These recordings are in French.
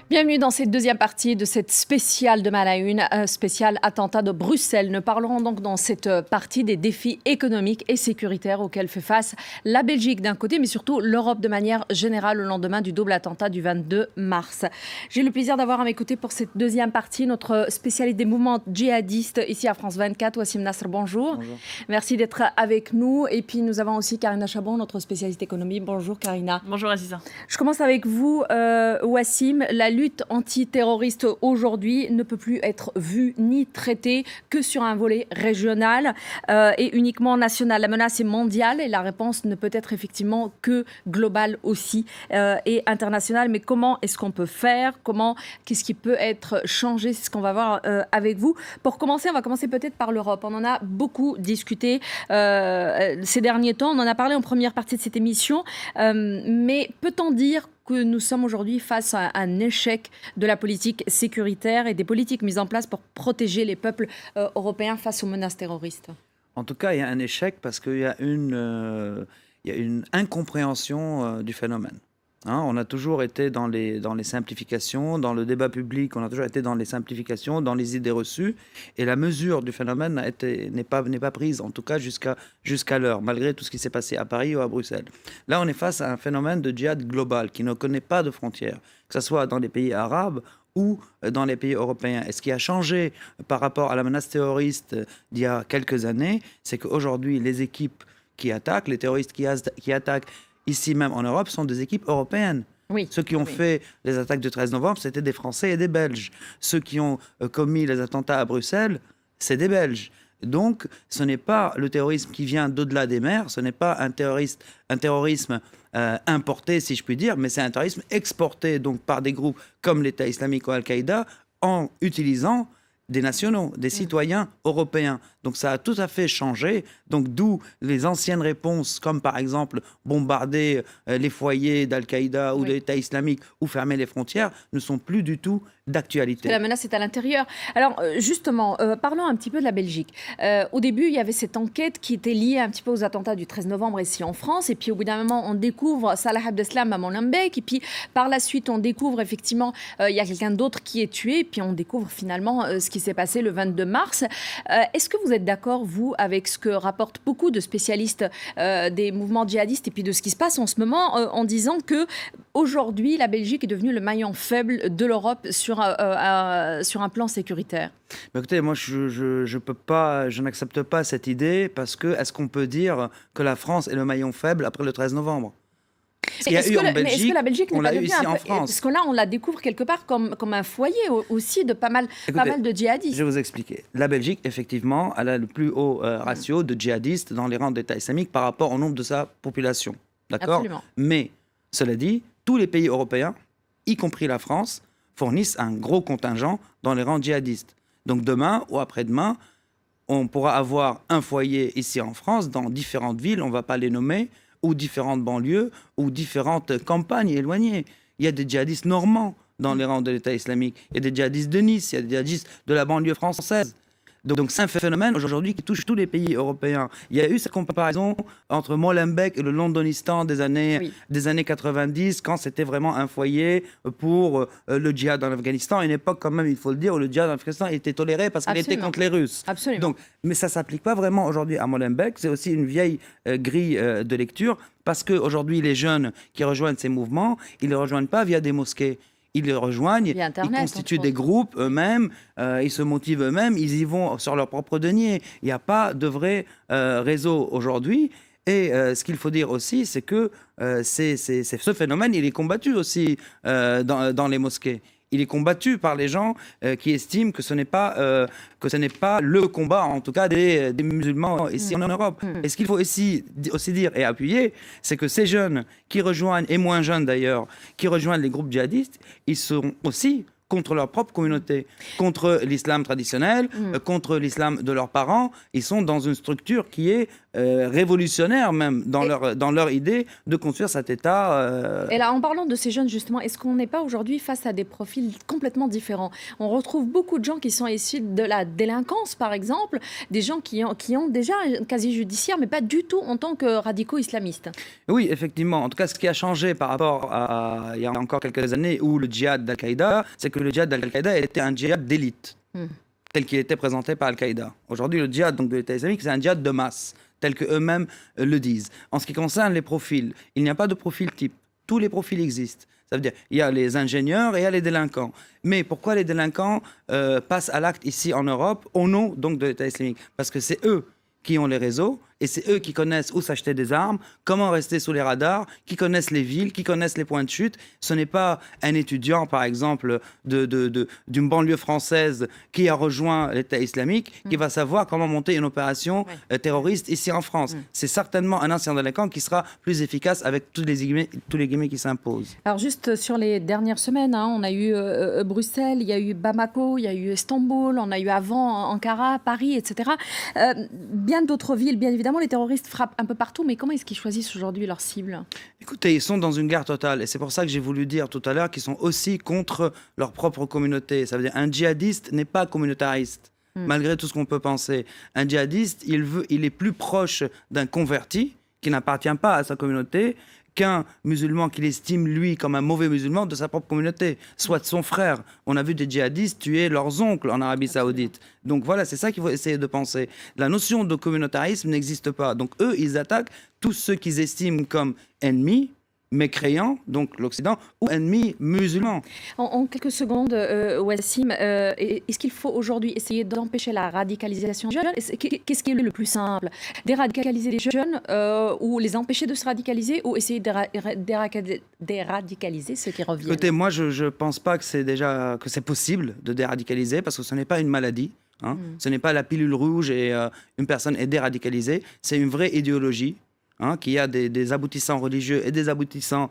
Bienvenue dans cette deuxième partie de cette spéciale de Mal à Une, spécial attentat de Bruxelles. Nous parlerons donc dans cette partie des défis économiques et sécuritaires auxquels fait face la Belgique d'un côté, mais surtout l'Europe de manière générale au lendemain du double attentat du 22 mars. J'ai le plaisir d'avoir à mes côtés pour cette deuxième partie notre spécialiste des mouvements djihadistes ici à France 24, Wassim Nasr, bonjour. Bonjour. Merci d'être avec nous. Et puis nous avons aussi Karina Chabon, notre spécialiste économie. Bonjour Karina. Bonjour Aziza. Je commence avec vous, Wassim. La lutte antiterroriste aujourd'hui ne peut plus être vue ni traitée que sur un volet régional et uniquement national. La menace est mondiale et la réponse ne peut être effectivement que globale aussi et internationale. Mais comment est-ce qu'on peut faire? Qu'est-ce qui peut être changé? C'est ce qu'on va voir avec vous. Pour commencer, on va commencer peut-être par l'Europe. On en a beaucoup discuté ces derniers temps. On en a parlé en première partie de cette émission. Mais peut-on dire que nous sommes aujourd'hui face à un échec de la politique sécuritaire et des politiques mises en place pour protéger les peuples européens face aux menaces terroristes? En tout cas, il y a un échec parce qu'il y a une incompréhension du phénomène. On a toujours été dans les simplifications, dans le débat public, on a toujours été dans les simplifications, dans les idées reçues, et la mesure du phénomène n'est pas prise, en tout cas jusqu'à l'heure, malgré tout ce qui s'est passé à Paris ou à Bruxelles. Là, on est face à un phénomène de djihad global qui ne connaît pas de frontières, que ce soit dans les pays arabes ou dans les pays européens. Et ce qui a changé par rapport à la menace terroriste d'il y a quelques années, c'est qu'aujourd'hui, les équipes qui attaquent, les terroristes qui attaquent, ici même en Europe, sont des équipes européennes. Oui, ceux qui ont fait les attaques du 13 novembre, c'était des Français et des Belges. Ceux qui ont commis les attentats à Bruxelles, c'est des Belges. Donc, ce n'est pas le terrorisme qui vient d'au-delà des mers, ce n'est pas un terrorisme importé, si je puis dire, mais c'est un terrorisme exporté donc, par des groupes comme l'État islamique ou Al-Qaïda en utilisant des nationaux, des citoyens européens. Donc ça a tout à fait changé. Donc d'où les anciennes réponses, comme par exemple bombarder les foyers d'Al-Qaïda ou de l'État islamique ou fermer les frontières, ne sont plus du tout d'actualité. La menace est à l'intérieur. Alors justement, parlons un petit peu de la Belgique. Au début, il y avait cette enquête qui était liée un petit peu aux attentats du 13 novembre ici en France. Et puis au bout d'un moment, on découvre Salah Abdeslam à Molenbeek. Et puis par la suite, on découvre effectivement, il y a quelqu'un d'autre qui est tué. Et puis on découvre finalement ce qui s'est passé le 22 mars. Est-ce que vous êtes d'accord, vous, avec ce que rapportent beaucoup de spécialistes des mouvements djihadistes et puis de ce qui se passe en ce moment, en disant que aujourd'hui, la Belgique est devenue le maillon faible de l'Europe sur un plan sécuritaire? Écoutez, moi, je n'accepte pas cette idée parce que est-ce qu'on peut dire que la France est le maillon faible après le 13 novembre? Est-ce que la Belgique n'est pas devenue un peu... Parce que là, on la découvre quelque part comme un foyer aussi de pas mal de djihadistes. Je vais vous expliquer. La Belgique, effectivement, elle a le plus haut ratio de djihadistes dans les rangs d'État islamique par rapport au nombre de sa population. D'accord? Absolument. Mais, cela dit, tous les pays européens, y compris la France, fournissent un gros contingent dans les rangs djihadistes. Donc demain ou après-demain, on pourra avoir un foyer ici en France, dans différentes villes, on ne va pas les nommer, ou différentes banlieues, ou différentes campagnes éloignées. Il y a des djihadistes normands dans les rangs de l'État islamique. Il y a des djihadistes de Nice, il y a des djihadistes de la banlieue française. Donc c'est un phénomène aujourd'hui qui touche tous les pays européens. Il y a eu cette comparaison entre Molenbeek et le Londonistan des années 90, quand c'était vraiment un foyer pour le djihad en Afghanistan. À une époque, quand même, il faut le dire, où le djihad en Afghanistan était toléré parce qu'il était contre les Russes. Absolument. Donc, mais ça ne s'applique pas vraiment aujourd'hui à Molenbeek. C'est aussi une vieille grille de lecture parce qu'aujourd'hui, les jeunes qui rejoignent ces mouvements, ils ne les rejoignent pas via des mosquées. Ils les rejoignent, ils constituent des groupes eux-mêmes, ils se motivent eux-mêmes, ils y vont sur leur propre denier. Il n'y a pas de vrai réseau aujourd'hui. Et ce qu'il faut dire aussi, c'est que ce phénomène, il est combattu aussi dans les mosquées. Il est combattu par les gens qui estiment que ce n'est pas le combat, en tout cas, des musulmans ici en Europe. Et ce qu'il faut aussi dire et appuyer, c'est que ces jeunes qui rejoignent, et moins jeunes d'ailleurs, qui rejoignent les groupes djihadistes, ils seront aussi contre leur propre communauté, contre l'islam traditionnel, contre l'islam de leurs parents. Ils sont dans une structure qui est révolutionnaires même dans leur idée de construire cet État. Et là, en parlant de ces jeunes, justement, est-ce qu'on n'est pas aujourd'hui face à des profils complètement différents? On retrouve beaucoup de gens qui sont issus de la délinquance, par exemple, des gens qui ont déjà un casier judiciaire, mais pas du tout en tant que radicaux islamistes. Oui, effectivement. En tout cas, ce qui a changé par rapport à il y a encore quelques années où le djihad d'Al-Qaïda, c'est que le djihad d'Al-Qaïda était un djihad d'élite, tel qu'il était présenté par Al-Qaïda. Aujourd'hui, le djihad donc, de l'État islamique, c'est un djihad de masse, tel qu'eux-mêmes le disent. En ce qui concerne les profils, il n'y a pas de profil type. Tous les profils existent. Ça veut dire il y a les ingénieurs et il y a les délinquants. Mais pourquoi les délinquants passent à l'acte ici en Europe au nom donc, de l'État islamique? Parce que c'est eux qui ont les réseaux et c'est eux qui connaissent où s'acheter des armes, comment rester sous les radars, qui connaissent les villes, qui connaissent les points de chute. Ce n'est pas un étudiant, par exemple, d'une banlieue française qui a rejoint l'État islamique qui va savoir comment monter une opération terroriste ici en France. C'est certainement un ancien délinquant qui sera plus efficace avec tous les guillemets qui s'imposent. Alors juste sur les dernières semaines, on a eu Bruxelles, il y a eu Bamako, il y a eu Istanbul, on a eu avant Ankara, Paris, etc. Bien d'autres villes, bien évidemment. Les terroristes frappent un peu partout, mais comment est-ce qu'ils choisissent aujourd'hui leur cible? Écoutez, ils sont dans une guerre totale. Et c'est pour ça que j'ai voulu dire tout à l'heure qu'ils sont aussi contre leur propre communauté. Ça veut dire un djihadiste n'est pas communautariste, malgré tout ce qu'on peut penser. Un djihadiste, il est plus proche d'un converti qui n'appartient pas à sa communauté qu'un musulman qu'il estime, lui, comme un mauvais musulman de sa propre communauté, soit de son frère. On a vu des djihadistes tuer leurs oncles en Arabie Saoudite. Donc voilà, c'est ça qu'il faut essayer de penser. La notion de communautarisme n'existe pas. Donc eux, ils attaquent tous ceux qu'ils estiment comme ennemis, mécréants, donc l'Occident, ou ennemis musulmans. En quelques secondes, Wassim, est-ce qu'il faut aujourd'hui essayer d'empêcher la radicalisation des jeunes? Qu'est-ce qui est le plus simple? Déradicaliser les jeunes ou les empêcher de se radicaliser ou essayer de déradicaliser ceux qui reviennent? Écoutez, moi, je ne pense pas que c'est possible de déradicaliser parce que ce n'est pas une maladie. Ce n'est pas la pilule rouge et une personne est déradicalisée. C'est une vraie idéologie. Qui a des aboutissants religieux et des aboutissants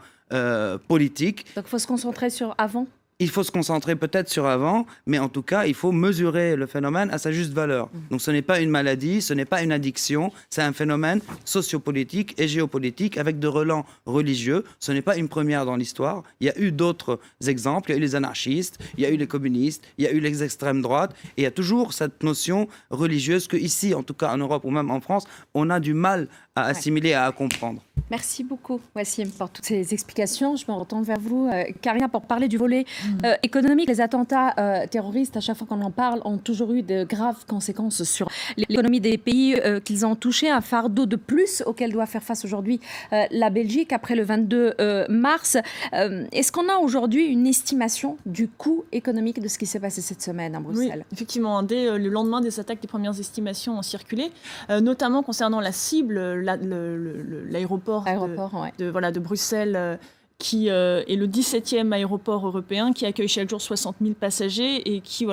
politiques. Donc il faut se concentrer sur avant? Il faut se concentrer peut-être sur avant, mais en tout cas, il faut mesurer le phénomène à sa juste valeur. Donc ce n'est pas une maladie, ce n'est pas une addiction, c'est un phénomène sociopolitique et géopolitique avec de relents religieux. Ce n'est pas une première dans l'histoire. Il y a eu d'autres exemples. Il y a eu les anarchistes, il y a eu les communistes, il y a eu les extrêmes droites. Et il y a toujours cette notion religieuse que ici, en tout cas en Europe ou même en France, on a du mal à assimiler, à comprendre. Merci beaucoup, Wassim, pour toutes ces explications. Je me retourne vers vous, Karina, pour parler du volet économique. Les attentats terroristes, à chaque fois qu'on en parle, ont toujours eu de graves conséquences sur l'économie des pays qu'ils ont touchés. Un fardeau de plus auquel doit faire face aujourd'hui la Belgique après le 22 mars. Est-ce qu'on a aujourd'hui une estimation du coût économique de ce qui s'est passé cette semaine à Bruxelles? Oui, effectivement. Dès le lendemain des attaques, les premières estimations ont circulé, notamment concernant la cible, l'aéroport de Bruxelles, qui est le 17e aéroport européen, qui accueille chaque jour 60 000 passagers et qui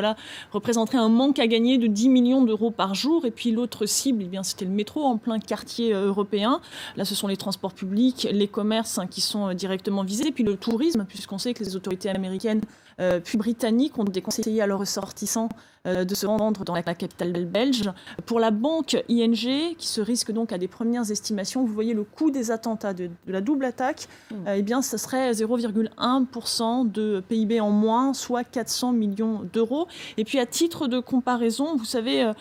représenterait un manque à gagner de 10 millions d'euros par jour. Et puis l'autre cible, c'était le métro en plein quartier européen. Là, ce sont les transports publics, les commerces qui sont directement visés, et puis le tourisme, puisqu'on sait que les autorités américaines puis britanniques ont déconseillé à leurs ressortissants de se rendre dans la capitale belge. Pour la banque ING, qui se risque donc à des premières estimations, vous voyez le coût des attentats, de la double attaque, ça serait 0,1% de PIB en moins, soit 400 millions d'euros. Et puis à titre de comparaison, vous savez,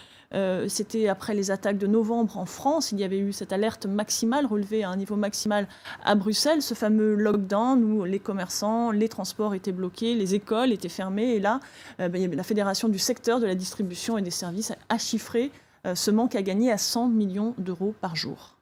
c'était après les attaques de novembre en France, il y avait eu cette alerte maximale relevée à un niveau maximal à Bruxelles, ce fameux lockdown où les commerçants, les transports étaient bloqués, les écoles étaient fermées. Et là, la Fédération du secteur de la distribution et des services a chiffré ce manque à gagner à 100 millions d'euros par jour.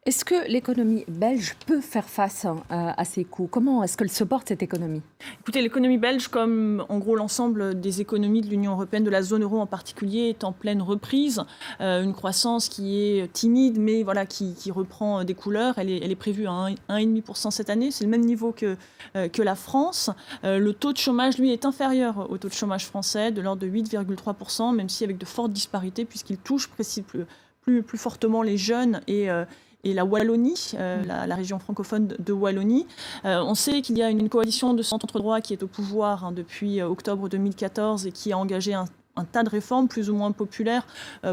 Est-ce que l'économie belge peut faire face à ces coûts? Comment est-ce qu'elle se porte, cette économie? Écoutez, l'économie belge, comme en gros l'ensemble des économies de l'Union européenne, de la zone euro en particulier, est en pleine reprise. Une croissance qui est timide, mais qui reprend des couleurs. Elle est prévue à 1,5% cette année. C'est le même niveau que la France. Le taux de chômage, lui, est inférieur au taux de chômage français, de l'ordre de 8,3%, même si avec de fortes disparités, puisqu'il touche plus fortement les jeunes et la Wallonie, la région francophone de Wallonie. On sait qu'il y a une coalition de centre-droit qui est au pouvoir depuis octobre 2014 et qui a engagé un tas de réformes plus ou moins populaires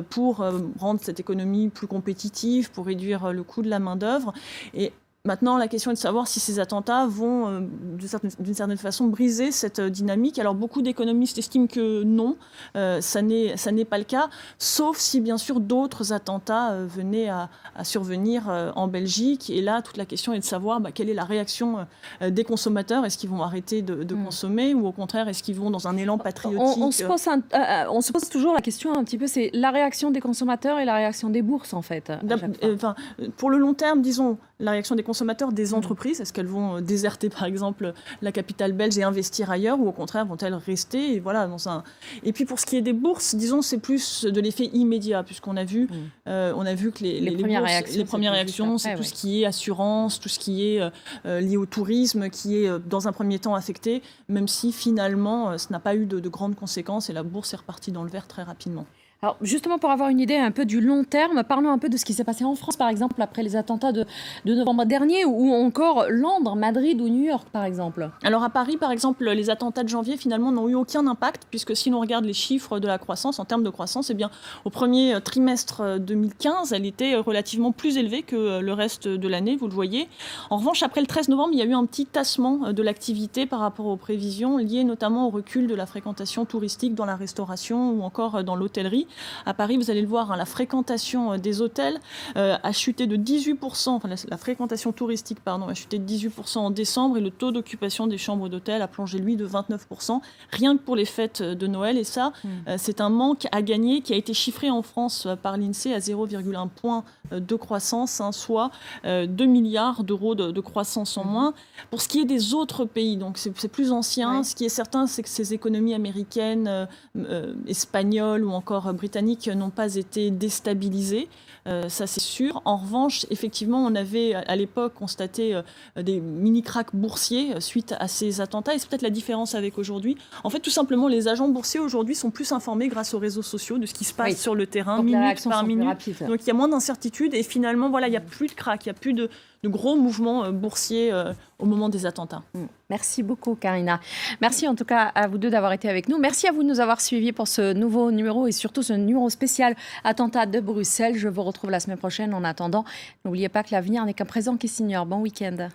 pour rendre cette économie plus compétitive, pour réduire le coût de la main-d'œuvre. Et maintenant, la question est de savoir si ces attentats vont, d'une certaine façon, briser cette dynamique. Alors, beaucoup d'économistes estiment que non, ça n'est pas le cas, sauf si, bien sûr, d'autres attentats venaient à survenir en Belgique. Et là, toute la question est de savoir quelle est la réaction des consommateurs. Est-ce qu'ils vont arrêter de consommer ou, au contraire, est-ce qu'ils vont dans un élan patriotique on se pose toujours la question un petit peu, c'est la réaction des consommateurs et la réaction des bourses, en fait. Pour le long terme, disons, la réaction des consommateurs, des entreprises, est-ce qu'elles vont déserter par exemple la capitale belge et investir ailleurs, ou au contraire vont-elles rester et voilà, Et puis pour ce qui est des bourses, disons, c'est plus de l'effet immédiat, puisqu'on a vu, que les premières réactions, c'est tout ce qui est assurance, tout ce qui est lié au tourisme, qui est dans un premier temps affecté, même si finalement ce n'a pas eu de grandes conséquences et la bourse est repartie dans le vert très rapidement. Alors justement, pour avoir une idée un peu du long terme, parlons un peu de ce qui s'est passé en France, par exemple, après les attentats de novembre dernier, ou encore Londres, Madrid ou New York, par exemple. Alors à Paris, par exemple, les attentats de janvier, finalement, n'ont eu aucun impact, puisque si l'on regarde les chiffres de la croissance, en termes de croissance, eh bien, au premier trimestre 2015, elle était relativement plus élevée que le reste de l'année, vous le voyez. En revanche, après le 13 novembre, il y a eu un petit tassement de l'activité par rapport aux prévisions, liées notamment au recul de la fréquentation touristique dans la restauration ou encore dans l'hôtellerie. À Paris, vous allez le voir, la fréquentation des hôtels a chuté de 18%, enfin la fréquentation touristique, a chuté de 18% en décembre, et le taux d'occupation des chambres d'hôtel a plongé, lui, de 29%, rien que pour les fêtes de Noël. Et ça, c'est un manque à gagner qui a été chiffré en France par l'INSEE à 0,1 point de croissance, soit 2 milliards d'euros de croissance en moins. Pour ce qui est des autres pays, donc c'est plus ancien, ce qui est certain, c'est que ces économies américaines, espagnoles ou encore britanniques n'ont pas été déstabilisées, ça c'est sûr. En revanche, effectivement, on avait à l'époque constaté des mini-cracks boursiers suite à ces attentats, et c'est peut-être la différence avec aujourd'hui. En fait, tout simplement, les agents boursiers aujourd'hui sont plus informés grâce aux réseaux sociaux de ce qui se passe sur le terrain, donc minute par minute. Donc il y a moins d'incertitudes, et finalement, voilà, il n'y a plus de cracks, il n'y a plus de gros mouvements boursiers au moment des attentats. Merci beaucoup, Karina. Merci en tout cas à vous deux d'avoir été avec nous. Merci à vous de nous avoir suivis pour ce nouveau numéro, et surtout ce numéro spécial attentat de Bruxelles. Je vous retrouve la semaine prochaine. En attendant, n'oubliez pas que l'avenir n'est qu'un présent qui s'ignore. Bon week-end.